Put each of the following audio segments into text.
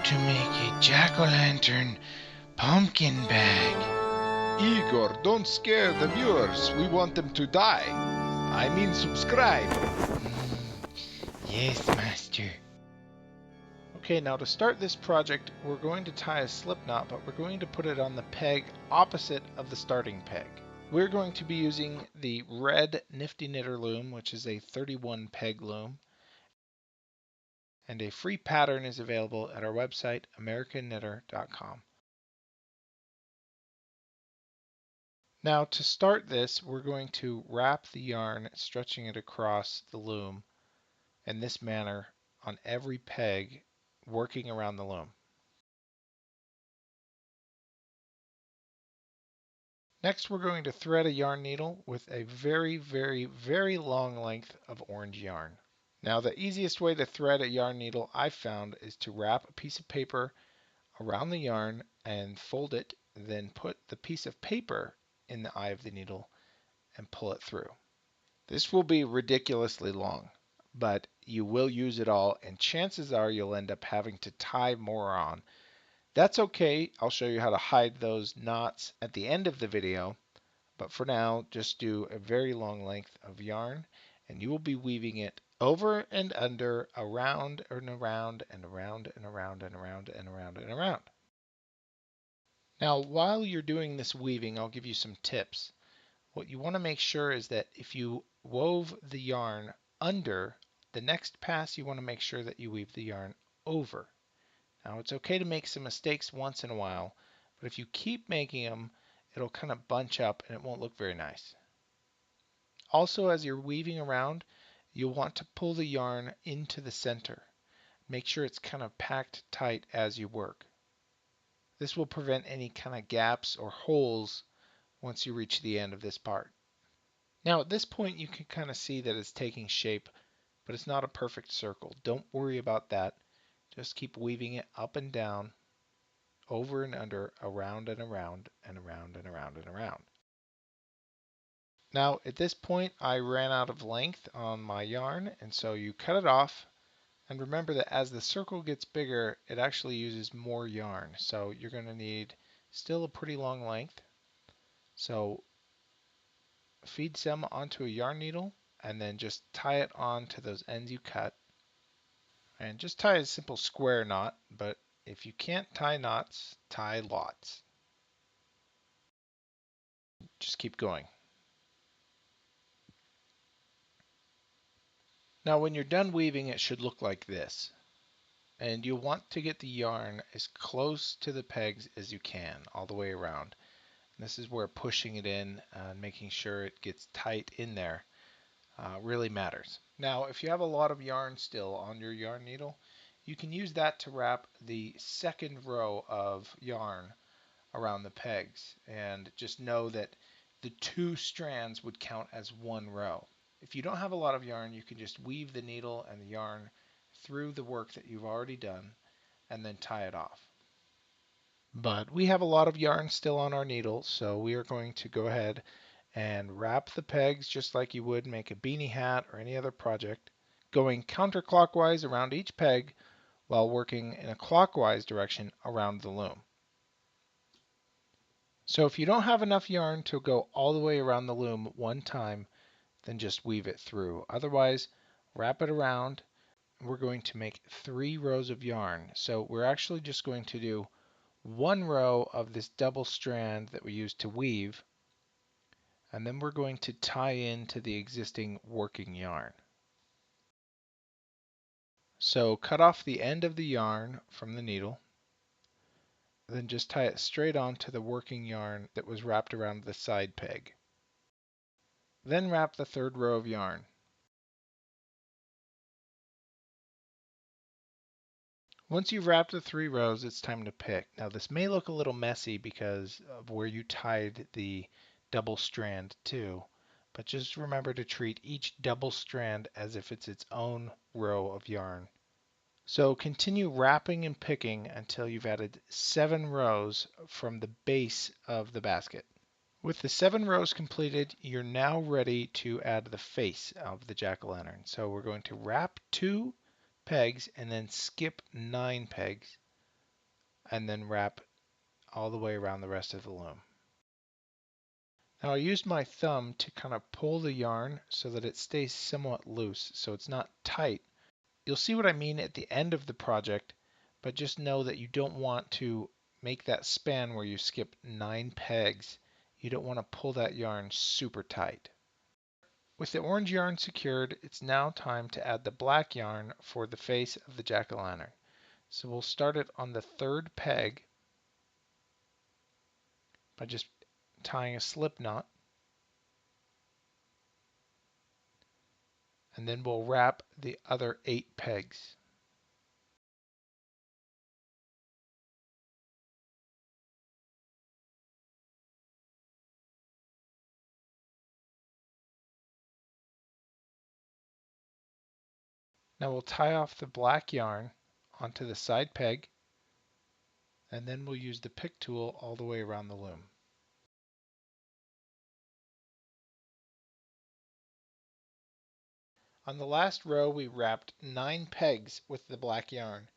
to make a jack-o'-lantern pumpkin bag. Igor, don't scare the viewers. We want them to die. I mean subscribe. Yes, master. Okay, now to start this project, we're going to tie a slip knot, but we're going to put it on the peg opposite of the starting peg. We're going to be using the red Nifty Knitter loom, which is a 31 peg loom, and a free pattern is available at our website, americanknitter.com. Now to start this, we're going to wrap the yarn, stretching it across the loom in this manner on every peg, working around the loom. Next, we're going to thread a yarn needle with a very long length of orange yarn. Now, the easiest way to thread a yarn needle I've found is to wrap a piece of paper around the yarn and fold it, then put the piece of paper in the eye of the needle and pull it through. This will be ridiculously long, but you will use it all, and chances are you'll end up having to tie more on. That's okay. I'll show you how to hide those knots at the end of the video. But for now, just do a very long length of yarn, and you will be weaving it over and under, around and around and around and around and around and around and around. Now, while you're doing this weaving, I'll give you some tips. What you want to make sure is that if you wove the yarn under, the next pass you want to make sure that you weave the yarn over. Now, it's okay to make some mistakes once in a while, but if you keep making them, it'll kind of bunch up and it won't look very nice. Also, as you're weaving around, you'll want to pull the yarn into the center. Make sure it's kind of packed tight as you work. This will prevent any kind of gaps or holes once you reach the end of this part. Now at this point you can kind of see that it's taking shape, but it's not a perfect circle. Don't worry about that. Just keep weaving it up and down, over and under, around and around, and around and around and around. Now at this point I ran out of length on my yarn, and so you cut it off, and remember that as the circle gets bigger it actually uses more yarn, so you're going to need still a pretty long length. So feed some onto a yarn needle and then just tie it on to those ends you cut, and just tie a simple square knot, but if you can't tie knots, tie lots. Just keep going. Now when you're done weaving it should look like this, and you'll want to get the yarn as close to the pegs as you can all the way around. And this is where pushing it in and making sure it gets tight in there really matters. Now if you have a lot of yarn still on your yarn needle, you can use that to wrap the second row of yarn around the pegs, and just know that the two strands would count as one row. If you don't have a lot of yarn, you can just weave the needle and the yarn through the work that you've already done and then tie it off. But we have a lot of yarn still on our needle, so we are going to go ahead and wrap the pegs just like you would make a beanie hat or any other project, going counterclockwise around each peg while working in a clockwise direction around the loom. So if you don't have enough yarn to go all the way around the loom one time, then just weave it through. Otherwise, wrap it around. We're going to make 3 rows of yarn. So we're actually just going to do 1 row of this double strand that we used to weave, and then we're going to tie into the existing working yarn. So cut off the end of the yarn from the needle, then just tie it straight onto the working yarn that was wrapped around the side peg. Then wrap the 3rd row of yarn. Once you've wrapped the 3 rows, it's time to pick. Now this may look a little messy because of where you tied the double strand to, but just remember to treat each double strand as if it's its own row of yarn. So continue wrapping and picking until you've added 7 rows from the base of the basket. With the 7 rows completed, you're now ready to add the face of the jack-o'-lantern. So we're going to wrap 2 pegs and then skip 9 pegs. and then wrap all the way around the rest of the loom. Now I used my thumb to kind of pull the yarn so that it stays somewhat loose, so it's not tight. You'll see what I mean at the end of the project, but just know that you don't want to make that span where you skip 9 pegs. You don't want to pull that yarn super tight. With the orange yarn secured, it's now time to add the black yarn for the face of the jack-o'-lantern. So we'll start it on the 3rd peg by just tying a slip knot, and then we'll wrap the other 8 pegs. Now we'll tie off the black yarn onto the side peg, and then we'll use the pick tool all the way around the loom. On the last row, we wrapped 9 pegs with the black yarn.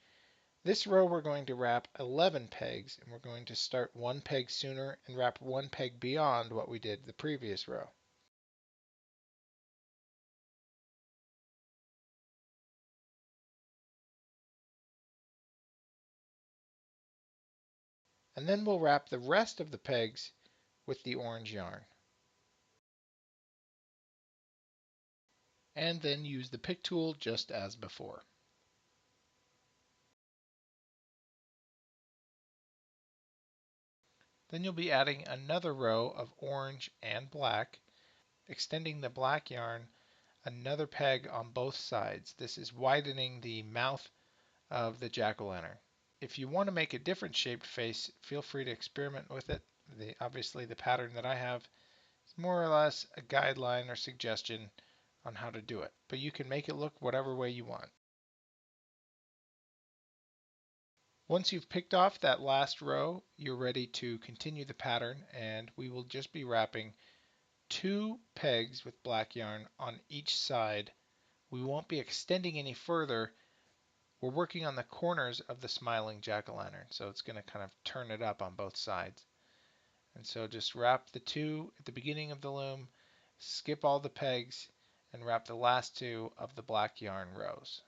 This row we're going to wrap 11 pegs, and we're going to start 1 peg sooner and wrap 1 peg beyond what we did the previous row. And then we'll wrap the rest of the pegs with the orange yarn. And then use the pick tool just as before. Then you'll be adding another row of orange and black, extending the black yarn another peg on both sides. This is widening the mouth of the jack-o'-lantern. If you want to make a different shaped face, feel free to experiment with it. Obviously the pattern that I have is more or less a guideline or suggestion on how to do it, but you can make it look whatever way you want. Once you've picked off that last row, you're ready to continue the pattern, and we will just be wrapping 2 pegs with black yarn on each side. We won't be extending any further. We're working on the corners of the smiling jack-o'-lantern, so it's going to kind of turn it up on both sides. And so just wrap the 2 at the beginning of the loom, skip all the pegs, and wrap the last 2 of the black yarn rows.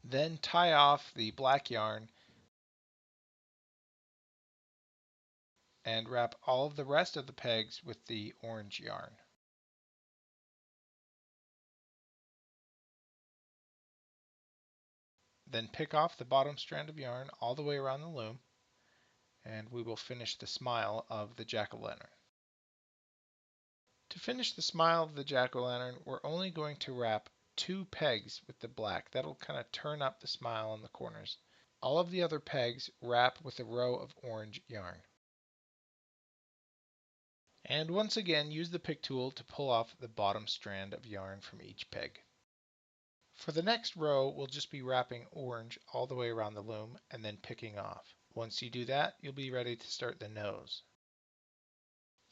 Then tie off the black yarn and wrap all of the rest of the pegs with the orange yarn. Then pick off the bottom strand of yarn all the way around the loom, and we will finish the smile of the jack-o'-lantern. To finish the smile of the jack-o'-lantern, we're only going to wrap 2 pegs with the black. That'll kind of turn up the smile on the corners. All of the other pegs wrap with a row of orange yarn. And once again, use the pick tool to pull off the bottom strand of yarn from each peg. For the next row, we'll just be wrapping orange all the way around the loom and then picking off. Once you do that, you'll be ready to start the nose.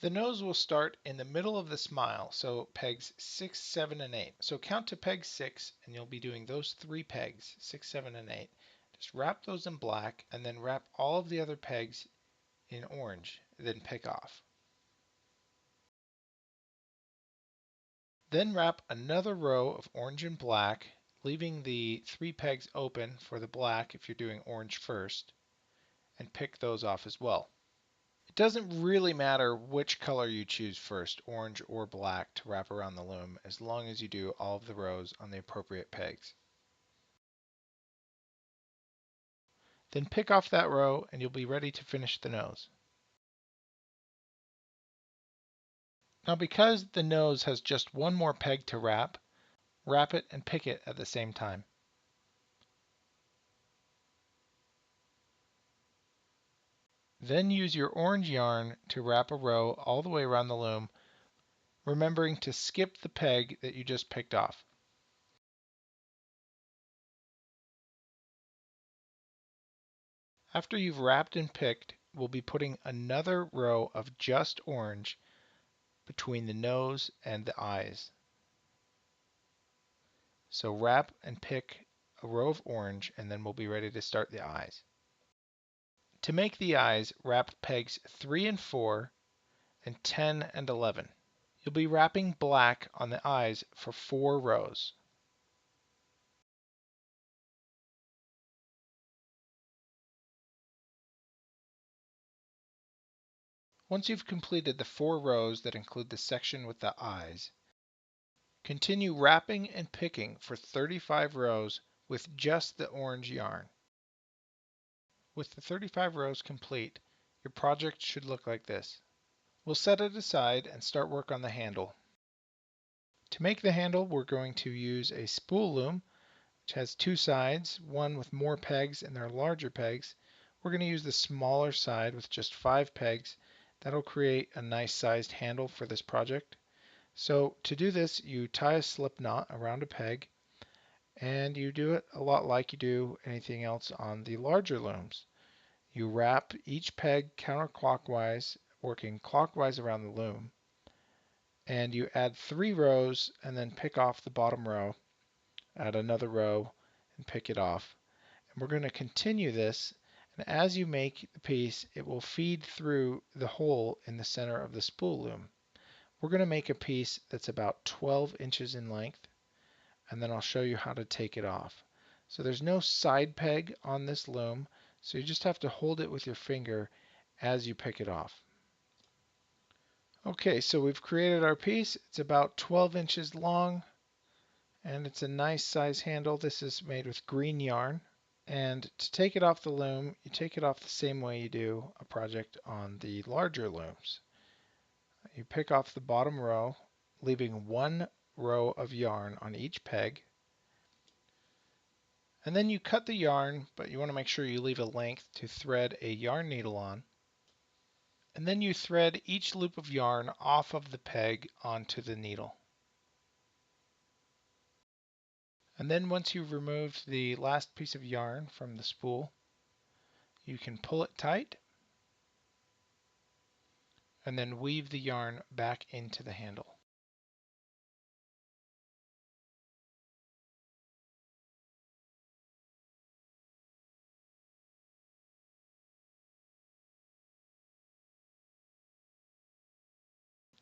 The nose will start in the middle of the smile, so pegs 6, 7, and 8. So count to peg 6, and you'll be doing those 3 pegs, 6, 7, and 8. Just wrap those in black, and then wrap all of the other pegs in orange, then pick off. Then wrap another row of orange and black, leaving the 3 pegs open for the black if you're doing orange first, and pick those off as well. It doesn't really matter which color you choose first, orange or black, to wrap around the loom, as long as you do all of the rows on the appropriate pegs. Then pick off that row and you'll be ready to finish the nose. Now because the nose has just one more peg to wrap it and pick it at the same time. Then use your orange yarn to wrap a row all the way around the loom, remembering to skip the peg that you just picked off. After you've wrapped and picked, we'll be putting another row of just orange between the nose and the eyes. So wrap and pick a row of orange, and then we'll be ready to start the eyes. To make the eyes, wrap pegs 3 and 4 and 10 and 11. You'll be wrapping black on the eyes for 4 rows. Once you've completed the 4 rows that include the section with the eyes, continue wrapping and picking for 35 rows with just the orange yarn. With the 35 rows complete, your project should look like this. We'll set it aside and start work on the handle. To make the handle, we're going to use a spool loom, which has 2 sides, one with more pegs and they're larger pegs. We're going to use the smaller side with just 5 pegs. That'll create a nice sized handle for this project. So to do this, you tie a slip knot around a peg, and you do it a lot like you do anything else on the larger looms. You wrap each peg counterclockwise, working clockwise around the loom, and you add 3 rows and then pick off the bottom row, add another row and pick it off. And we're going to continue this, and as you make the piece, it will feed through the hole in the center of the spool loom. We're going to make a piece that's about 12 inches in length, and then I'll show you how to take it off. So there's no side peg on this loom, so you just have to hold it with your finger as you pick it off. Okay, so we've created our piece. It's about 12 inches long, and it's a nice size handle. This is made with green yarn. And to take it off the loom, you take it off the same way you do a project on the larger looms. You pick off the bottom row, leaving 1 row of yarn on each peg. And then you cut the yarn, but you want to make sure you leave a length to thread a yarn needle on. And then you thread each loop of yarn off of the peg onto the needle. And then once you've removed the last piece of yarn from the spool, you can pull it tight and then weave the yarn back into the handle.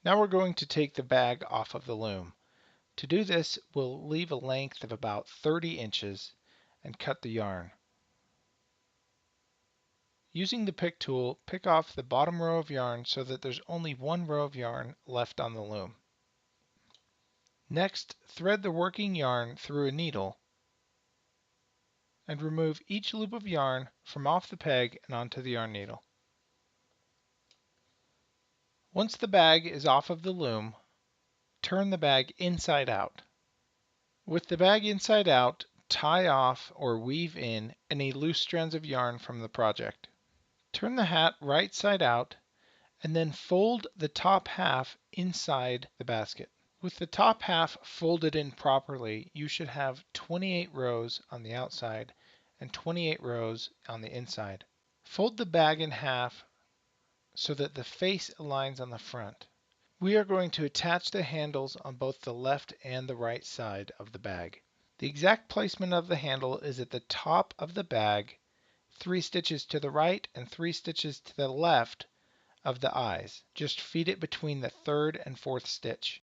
Now we're going to take the bag off of the loom. To do this, we'll leave a length of about 30 inches and cut the yarn. Using the pick tool, pick off the bottom row of yarn so that there's only 1 row of yarn left on the loom. Next, thread the working yarn through a needle and remove each loop of yarn from off the peg and onto the yarn needle. Once the bag is off of the loom, turn the bag inside out. With the bag inside out, tie off or weave in any loose strands of yarn from the project. Turn the hat right side out and then fold the top half inside the basket. With the top half folded in properly, you should have 28 rows on the outside and 28 rows on the inside. Fold the bag in half so that the face aligns on the front. We are going to attach the handles on both the left and the right side of the bag. The exact placement of the handle is at the top of the bag, 3 stitches to the right and 3 stitches to the left of the eyes. Just feed it between the 3rd and 4th stitch.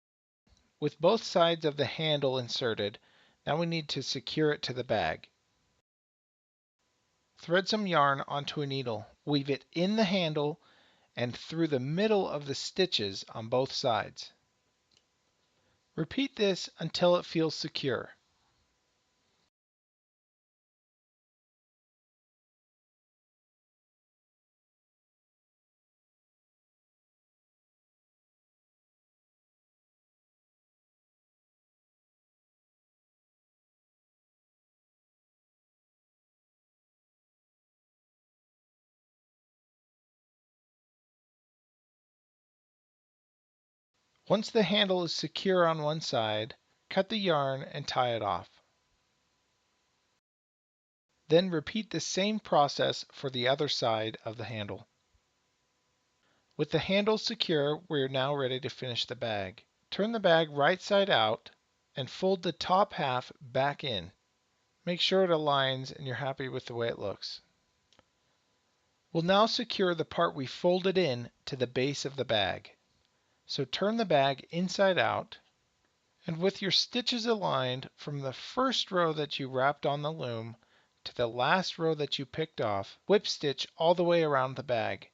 With both sides of the handle inserted, now we need to secure it to the bag. Thread some yarn onto a needle, weave it in the handle and through the middle of the stitches on both sides. Repeat this until it feels secure. Once the handle is secure on one side, cut the yarn and tie it off. Then repeat the same process for the other side of the handle. With the handle secure, we are now ready to finish the bag. Turn the bag right side out and fold the top half back in. Make sure it aligns and you're happy with the way it looks. We'll now secure the part we folded in to the base of the bag. So turn the bag inside out, and with your stitches aligned from the first row that you wrapped on the loom to the last row that you picked off, whip stitch all the way around the bag.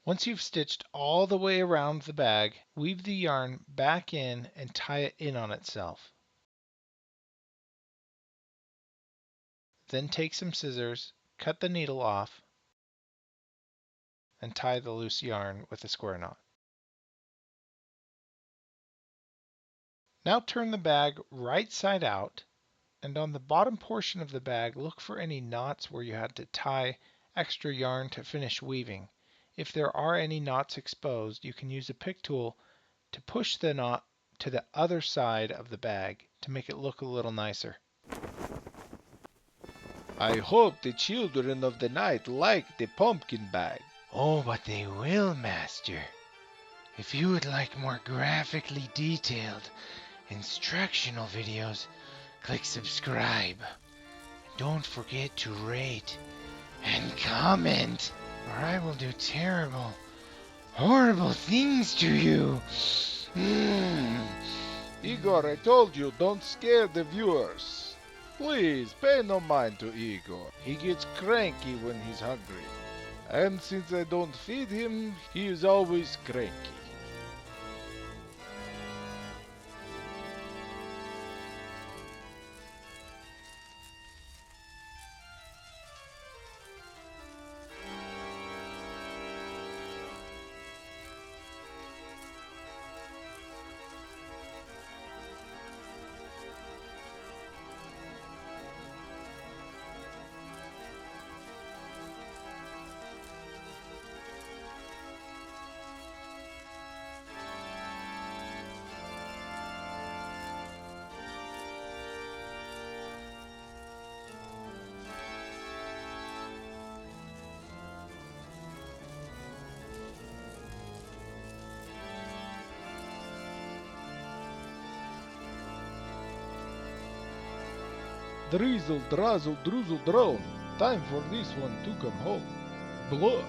Once you've stitched all the way around the bag, weave the yarn back in and tie it in on itself. Then take some scissors, cut the needle off, and tie the loose yarn with a square knot. Now turn the bag right side out, and on the bottom portion of the bag look for any knots where you had to tie extra yarn to finish weaving. If there are any knots exposed, you can use a pick tool to push the knot to the other side of the bag to make it look a little nicer. I hope the children of the night like the pumpkin bag. Oh, but they will, Master. If you would like more graphically detailed instructional videos, click subscribe. And don't forget to rate and comment, or I will do terrible, horrible things to you. Igor, I told you, don't scare the viewers. Please, pay no mind to Igor. He gets cranky when he's hungry. And since I don't feed him, he is always cranky. Drizzle, drazzle, droozle, drone. Time for this one to come home. Blood.